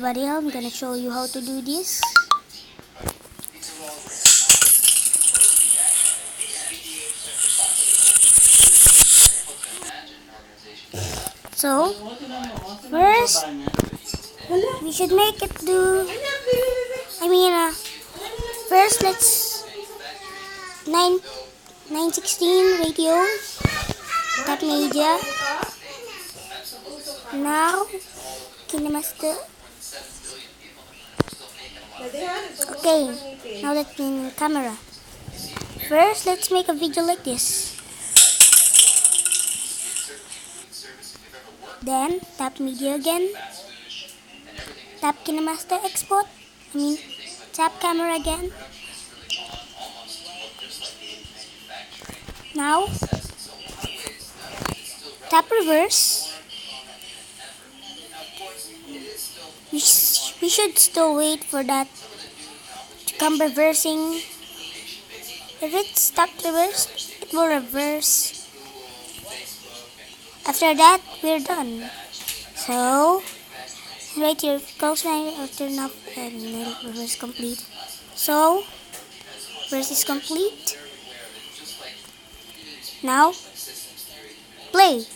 everybody, I'm gonna show you how to do this. So, first, we should make it do, first let's 916 radio, that media. Now, Kinemaster. Okay, now that's in camera. First, let's make a video like this. Then, tap media again. Tap Kinemaster export. Tap camera again. Now, tap reverse. We should still wait for that to come reversing. If it stopped reverse, it will reverse. After that, we're done. So, right here, close line or turn off and reverse complete. So, reverse is complete. Now, play.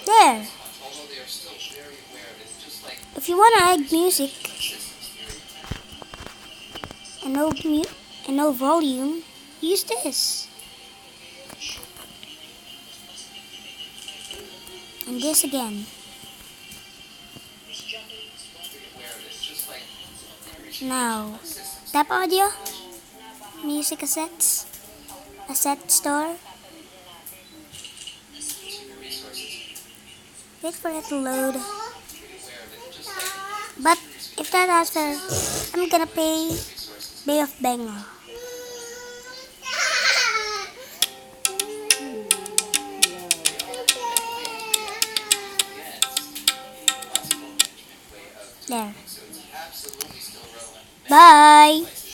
There. If you want to add music and no volume, use this. And this again. Now, tap audio, music assets, asset store. Wait for it to load. But if that after, I'm gonna play Bay of Bengal. There. Bye.